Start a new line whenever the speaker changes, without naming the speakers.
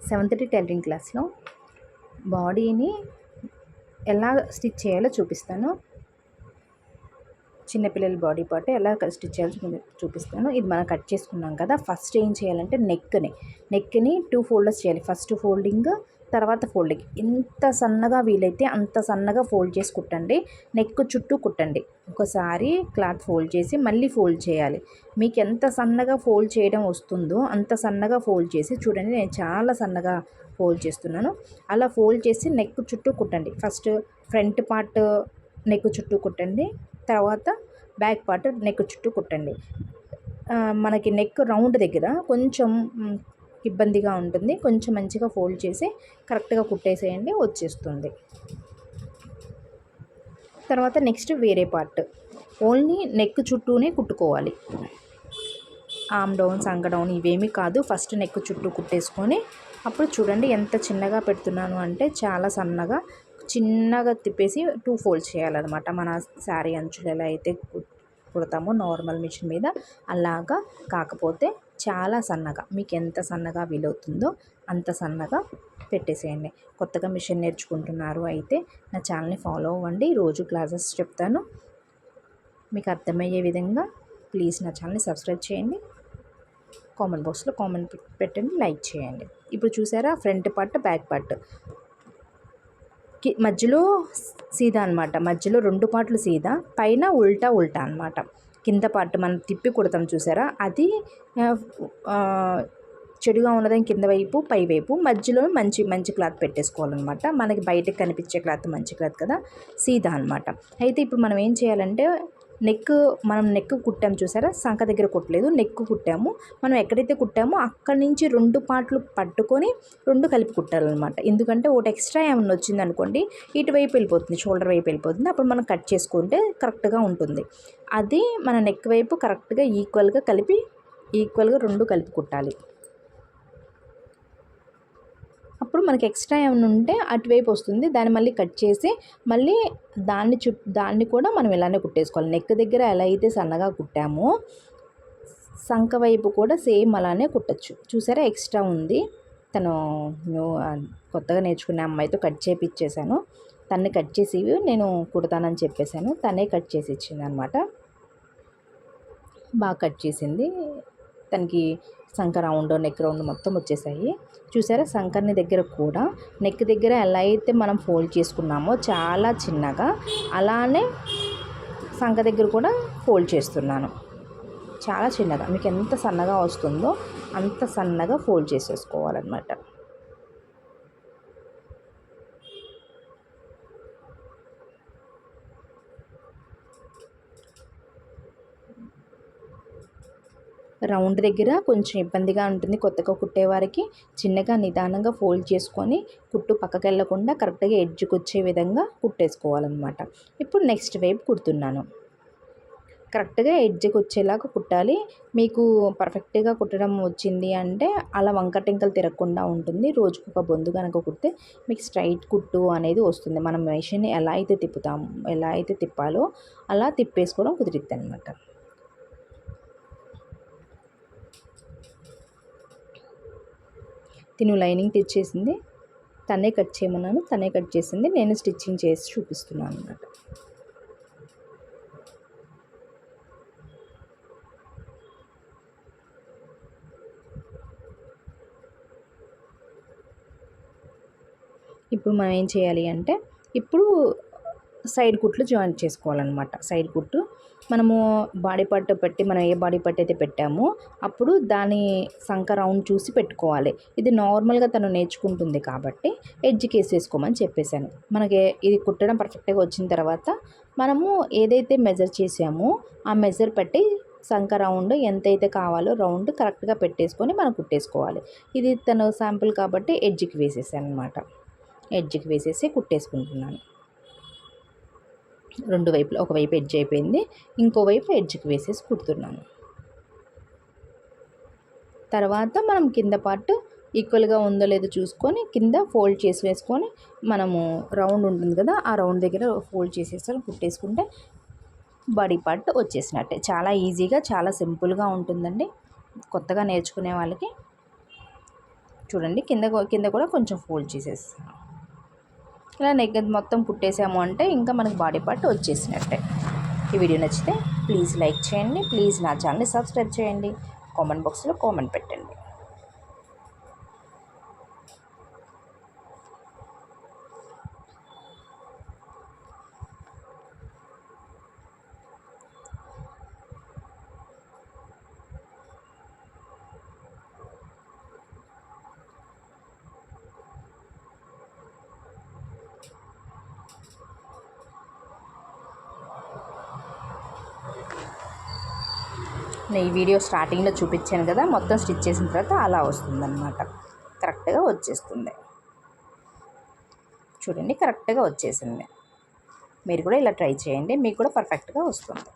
Seventh day tailoring క్లాస్లో బాడీని ఎలా స్టిచ్ చేయాలో చూపిస్తాను. చిన్నపిల్లల బాడీ పార్ట్ ఎలా స్టిచ్ చేయాలో చూపిస్తాను. ఇది మనం కట్ చేసుకున్నాం కదా. ఫస్ట్ ఏం చేయాలంటే నెక్ని 2 ఫోల్డర్స్ చేయాలి. ఫస్ట్ ఫోల్డింగ్, తర్వాత ఫోల్డింగ్. ఎంత సన్నగా వీలైతే అంత సన్నగా ఫోల్డ్ చేసి కుట్టండి. నెక్ చుట్టూ కుట్టండి. ఒకసారి క్లాత్ ఫోల్డ్ చేసి మళ్ళీ ఫోల్డ్ చేయాలి. మీకు ఎంత సన్నగా ఫోల్డ్ చేయడం వస్తుందో అంత సన్నగా ఫోల్డ్ చేసి చూడండి. నేను చాలా సన్నగా ఫోల్డ్ చేస్తున్నాను. అలా ఫోల్డ్ చేసి నెక్ చుట్టూ కుట్టండి. ఫస్ట్ ఫ్రంట్ పార్ట్ నెక్ చుట్టూ కుట్టండి. తర్వాత బ్యాక్ పార్ట్ నెక్ చుట్టూ కుట్టండి. మనకి నెక్ రౌండ్ దగ్గర కొంచెం ఇబ్బందిగా ఉంటుంది. కొంచెం మంచిగా ఫోల్డ్ చేసి కరెక్ట్గా కుట్టేసేయండి, వచ్చేస్తుంది. తర్వాత నెక్స్ట్ వేరే పార్ట్ ఓన్లీ నెక్ చుట్టూనే కుట్టుకోవాలి. ఆమ్ డౌన్, సంక డౌన్ ఇవేమీ కాదు. ఫస్ట్ నెక్ చుట్టూ కుట్టేసుకొని అప్పుడు చూడండి ఎంత చిన్నగా పెడుతున్నాను అంటే చాలా సన్నగా చిన్నగా తిప్పేసి 2 ఫోల్డ్ చేయాలన్నమాట. మన శారీ అంచులు ఎలా అయితే కుడతామో నార్మల్ మిషన్ మీద అలాగా, కాకపోతే చాలా సన్నగా, మీకు ఎంత సన్నగా వీలవుతుందో అంత సన్నగా పెట్టేసేయండి. కొత్తగా మిషన్ నేర్చుకుంటున్నారు అయితే నా ఛానల్ని ఫాలో అవ్వండి. రోజు క్లాసెస్ చెప్తాను. మీకు అర్థమయ్యే విధంగా ప్లీజ్ నా ఛానల్ని సబ్స్క్రైబ్ చేయండి. కామెంట్ బాక్స్లో కామెంట్ పెట్టండి, లైక్ చేయండి. ఇప్పుడు చూసారా ఫ్రంట్ పార్ట్, బ్యాక్ పార్ట్ మధ్యలో సీదా అనమాట. మధ్యలో 2 పార్ట్లు సీదా, పైన ఉల్టా అనమాట. కింద పార్ట్ మనం తిప్పి కుడతాం చూసారా, అది చెడుగా ఉన్నదని కింద వైపు, పై వైపు, మధ్యలో మంచి క్లాత్ పెట్టేసుకోవాలన్నమాట. మనకి బయటకు కనిపించే క్లాత్ మంచి క్లాత్ కదా, సీదా అనమాట. అయితే ఇప్పుడు మనం ఏం చేయాలంటే మనం నెక్ కుట్టాము చూసారా, సంక దగ్గర కుట్టలేదు, నెక్ కుట్టాము. మనం ఎక్కడైతే కుట్టామో అక్కడి నుంచి 2 పార్ట్లు పట్టుకొని 2 కలిపి కుట్టాలన్నమాట. ఎందుకంటే ఒకటి ఎక్స్ట్రా ఏమన్నా వచ్చింది అనుకోండి, ఇటువైపు వెళ్ళిపోతుంది, షోల్డర్ వైపు వెళ్ళిపోతుంది. అప్పుడు మనం కట్ చేసుకుంటే కరెక్ట్గా ఉంటుంది. అది మన నెక్ వైపు కరెక్ట్గా ఈక్వల్గా 2 కలిపి కుట్టాలి. అప్పుడు మనకి ఎక్స్ట్రా ఏమైనా ఉంటే అటువైపు వస్తుంది, దాన్ని మళ్ళీ కట్ చేసి మళ్ళీ దాన్ని కూడా మనం ఇలానే కుట్టేసుకోవాలి. నెక్ దగ్గర ఎలా అయితే సన్నగా కుట్టామో సంక వైపు కూడా సేమ్ అలానే కుట్టచ్చు. చూసారా ఎక్స్ట్రా ఉంది. తను కొత్తగా నేర్చుకునే అమ్మాయితో కట్ చేపిచ్చేసాను. తన్ని కట్ చేసి నేను కుడతానని చెప్పేశాను. తనే కట్ చేసి ఇచ్చింది అనమాట. బాగా కట్ చేసింది. తనకి సంక రౌండ్, నెక్ రౌండ్ మొత్తం వచ్చేసాయి. చూసారా సంకర్ని దగ్గర కూడా నెక్ దగ్గర ఎలా అయితే మనం ఫోల్డ్ చేసుకున్నామో చాలా చిన్నగా, అలానే సంక దగ్గర కూడా ఫోల్డ్ చేస్తున్నాను చాలా చిన్నగా. మీకు ఎంత సన్నగా వస్తుందో అంత సన్నగా ఫోల్డ్ చేసేసుకోవాలన్నమాట. రౌండ్ దగ్గర కొంచెం ఇబ్బందిగా ఉంటుంది కొత్తగా కుట్టేవారికి. చిన్నగా నిదానంగా ఫోల్డ్ చేసుకొని కుట్టు పక్కకి వెళ్ళకుండా కరెక్ట్గా ఎడ్జ్కి వచ్చే విధంగా కుట్టేసుకోవాలన్నమాట. ఇప్పుడు నెక్స్ట్ వైపు కుడుతున్నాను. కరెక్ట్గా ఎడ్జ్కి వచ్చేలాగా కుట్టాలి. మీకు పర్ఫెక్ట్గా కుట్టడం వచ్చింది అంటే అలా వంకటింకలు తిరగకుండా ఉంటుంది. రోజుకు ఒక బొందు కనుక కుడితే మీకు స్ట్రైట్ కుట్టు అనేది వస్తుంది. మనం మెషిన్ ఎలా అయితే తిప్పాలో అలా తిప్పేసుకోవడం కుదిరిద్ది అనమాట. తిను లైనింగ్ తెచ్చేసింది, తనే కట్ చేయమన్నాను, తనే కట్ చేసింది. నేను స్టిచ్చింగ్ చేసి చూపిస్తున్నాను అన్నమాట. ఇప్పుడు మనం ఏం చేయాలి అంటే ఇప్పుడు సైడ్ కుట్లు జాయింట్ చేసుకోవాలన్నమాట. సైడ్ కుట్టు మనము బాడీ పార్ట్ పెట్టి మనం ఏ బాడీ పార్ట్ అయితే పెట్టామో అప్పుడు దాని సంక రౌండ్ చూసి పెట్టుకోవాలి. ఇది నార్మల్గా తను నేర్చుకుంటుంది కాబట్టి ఎడ్జ్కి వేసేసుకోమని చెప్పేశాను. మనకి ఇది కుట్టడం పర్ఫెక్ట్గా వచ్చిన తర్వాత మనము ఏదైతే మెజర్ చేసామో ఆ మెజర్ పెట్టి సంక రౌండ్ ఎంతైతే కావాలో రౌండ్ కరెక్ట్గా పెట్టేసుకొని మనం కుట్టేసుకోవాలి. ఇది తను శాంపుల్ కాబట్టి ఎడ్జ్కి వేసేసాను అనమాట. ఎడ్జ్కి వేసేసి కుట్టేసుకుంటున్నాను. 2 వైపులు, ఒకవైపు ఎడ్జ్ అయిపోయింది, ఇంకోవైపు ఎడ్జ్కి వేసేసి కుడుతున్నాను. తర్వాత మనం కింద పార్ట్ ఈక్వల్గా ఉందో లేదో చూసుకొని కింద ఫోల్డ్ చేసి వేసుకొని మనము రౌండ్ ఉంటుంది కదా ఆ రౌండ్ దగ్గర ఫోల్డ్ చేసేసి కుట్టేసుకుంటే బాడీ పార్ట్ వచ్చేసినట్టే. చాలా ఈజీగా, చాలా సింపుల్గా ఉంటుందండి కొత్తగా నేర్చుకునే వాళ్ళకి. చూడండి కింద కింద కూడా కొంచెం ఫోల్డ్ చేసేస్తాను. ఇలా నెక్ మొత్తం కుట్టేసాము అంటే ఇంకా మనకు బాడీ పార్ట్ వచ్చేసినట్టే. ఈ వీడియో నచ్చితే ప్లీజ్ లైక్ చేయండి, ప్లీజ్ నా ఛానల్ని సబ్స్క్రైబ్ చేయండి, కామెంట్ బాక్స్లో కామెంట్ పెట్టండి. నేను ఈ వీడియో స్టార్టింగ్లో చూపించాను కదా, మొత్తం స్టిచ్ చేసిన తర్వాత అలా వస్తుందన్నమాట. కరెక్ట్గా వచ్చేస్తుంది. చూడండి కరెక్ట్గా వచ్చేసింది. మీరు కూడా ఇలా ట్రై చేయండి, మీకు కూడా పర్ఫెక్ట్గా వస్తుంది.